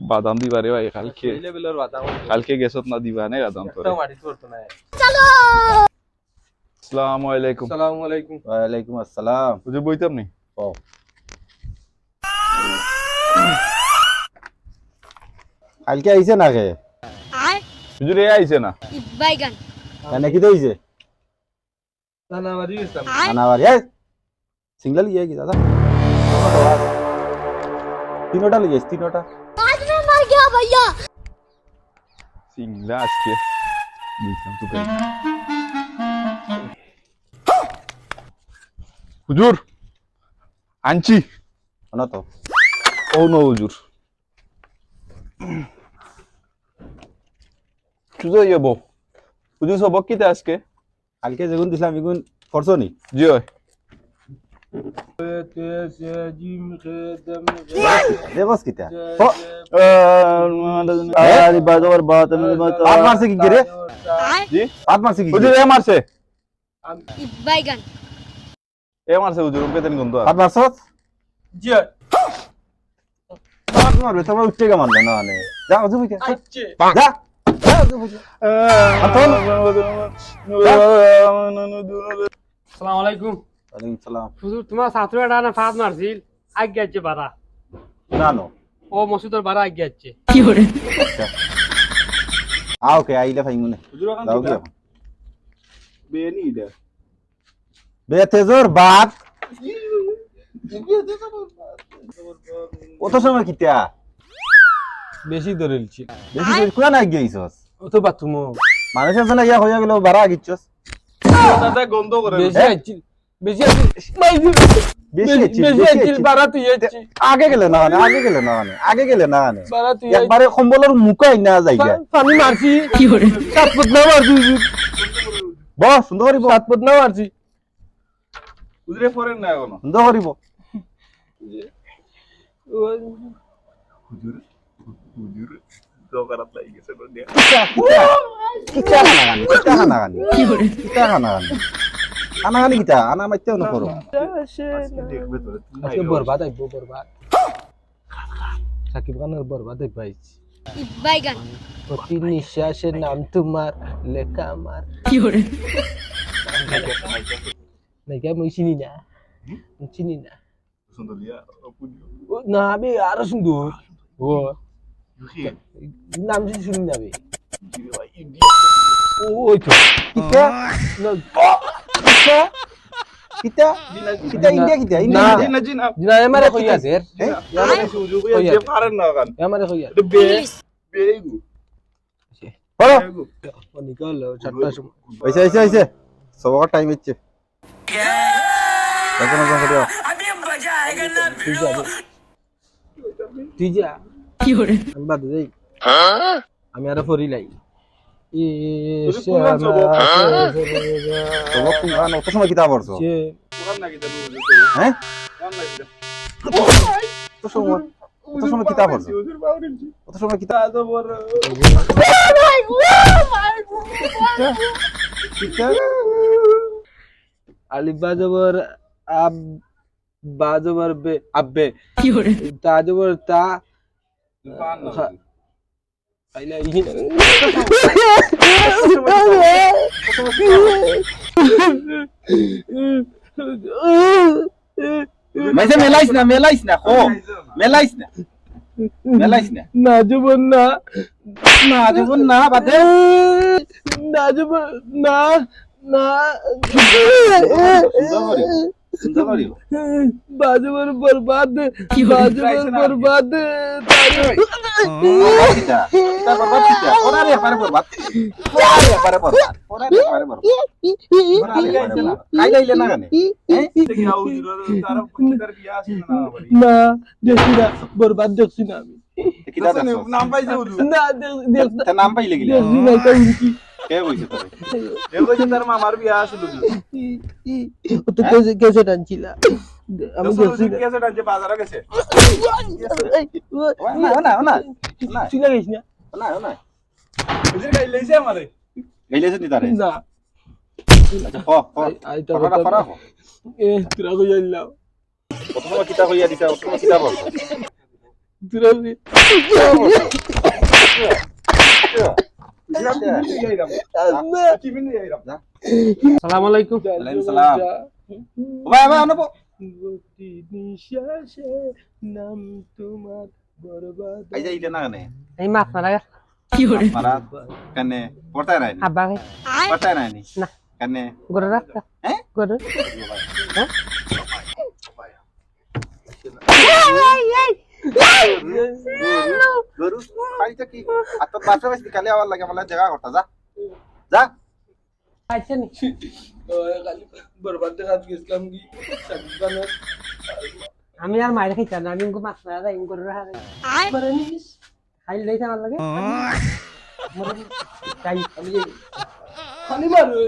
বাদাম দিবা রে ভাই কালকে কালকে গেছত না দিবা না বাদাম তোরে আসসালামু আলাইকুম। আসসালামু আলাইকুম। ওয়ালাইকুম আসসালাম। বুঝে বইতাম নি ও কালকে আইছে না কে হুজুর এই আইছে না বাইগান কেন কি দইছে নানাবাড়ি গেছিলাম। আনাবার এ সিঙ্গেল ইয়ে কি দাদা তিনটা লিয়েছ তিনটা आज मैं मर गया भैया সিংলা আজকে দিতাম তোকে হুজুর আনছি না তো ও নো হুজুর সুজো ইয়েবো হুজুর সবক কিতে আজকে কালকে যেগুন দিছিলাম এগুন করছো নি জি হয় দেবস কিটা আরে বাজার বাত হাত মারছে কি রে জি হাত মারছে কি হুজুর এ মারছে বাইগান এ মারছে হুজুর ওকে তেন গন্ধ হাত মারছো জি হাত মারবে তোমার উঠতে কে মারবে না মানে যা ওজু বুঝে আচ্ছা যা আসসালামু আলাইকুম। ওয়ালাইকুম সালাম হুজুর তোমার ছাত্রটা না ফাঁদ মারছিল আগে যাচ্ছে বাড়া না নো ও মসজিদের বাড়া আগে যাচ্ছে আও কে আইলে ফাইমুনে হুজুর এখন দাও কি বেনি দে বে তেজর বাত কত সময় কিটা বেশি ধরেলছি বেশি দেরি কোন না গইছস ও তো বাথরুম মানুষের জন্য ইয়া হইয়া গেল বাড়া গিছস দাদা গন্ধ করে বেশি আইছিল বেশি আইছিল বেশি আইছিল, বেশি বেশি আইছিল আইছিল। বাড়া তুই যাচ্ছি আগে গেলে না মানে আগে গেলে না মানে আগে গেলে না মানে বাড়া তুই একবারে কম্বলের মুখাই না যাইগা পানি মারছি কি করে সাত ফুট না মারছি হুজুর বস সুন্দর করিব সাত ফুট না মারছি হুজুরে পড়েন না এখনো সুন্দর করিব হুজুর দোকানত লাগি গেছে গন্ডিয়া কিটা হানাগানি কিটা হানাগানি কি করে কিটা হানাগানি হানাগানি কিটা আনা মাইতেও না করো দেখবে তোরে আজকে বরবাদ আইবো বরবাদ সাকিব খানের বরবাদ আইবাইছি বাইগান প্রতি নিঃশ্বাসের নাম তোমার লেখা আমার নাকি আমি চিনি না চিনি না সুন্দরিয়া অপুনিও ও, না আমি আরো সুন্দর ও নাম যদি শুনি যাবে ওই তো কিটা কিটা কিটা ইন্ডিয়া কিটা না। ইন্ডিয়া জিনা জিনা জিনা এমারে কই আছে ইয়ারে সুযোগ যে পারেন না গান এমারে কই আছে বে इंग्लिश বেগু বলো বেগু ও নিকাল 4টার সময় হইছে হইছে হইছে সবার টাইম হচ্ছে এখন এখন করিও তুই যা কি করে আমি বাদ দেই আমি আর ফরি লাই ই সবার কোন গান কত সময় কিতা পড়ছো কোরআন নাকি দেবো হ্যাঁ কোরআন নাকি দেবো কত সময় কিতা পড়ছো হুজুর বাউরিনছি কত সময় কিতা তো বড় কিতা আলিফ বাজবর আব বাজবর বে আব্বে কি করে তাজবর তা পান না আইলা ইহি মাইসে মেলাইছ না ও মেলাইছ না না জবর না না জীবন না বাদে না জবর না না সুন্দর করিও বাজবর বরবাদ বাজবর বরবাদ কিতা কিতা বরবাদ কিতা ওরারে পারে বরবাদ ওরারে পারে বরবাদ কাই গাইলে না গানে দেখি আউ হুজুর তার ফকির বিয়া আছে না বাড়ি না দেখছি না বরবাদ দেখছি না আমি কিতা দেখছ নাম পাইছে হুজুর না দেখ তা নাম পাইলে গিলা দেখছি না কাই কে কইছে তোরে এ কইছে তার মামার বিয়া আছে হুজুর ও তো কেসে টানছিলা আমি দেখছি হুজুর কি আছে ডানছে বাজারে গেছে না চিনা গেছি না না হুজুর গাই লইছে আমারে গাইলেছ নি তারে না আচ্ছা আইতা ফরা ফরা এ তুরা কই যাইলাম কত সময় কিতা কইয়া দিছা কত সময় কিতা বলছো তুরাবি আসসালামু আলাইকুম ওয়ালাইকুম সালাম। ও ভাই ভাই আনবো প্রতি নিঃশ্বাসে নাম তোমার বরবাদ এই যে এটা না কেন এই মাছ মারা মারা কেন পড়তায় নাই আব্বা পড়তায় নাই না কেন গরু রাখতা হ্যাঁ গরু গরু পাইতা কি আর তোর বাচ্চা বেশি কালে আবার লাগে আমার জায়গা করতা যা যা আইছে নি খালি বরবাদ দেখাত গেছিলাম কি আমি আর মাইরে খাইতাম না আমি ইনকো মাছ মারা যাই গরু রাখা করে নিস খাইল লইতে আমার লাগে খালি মারো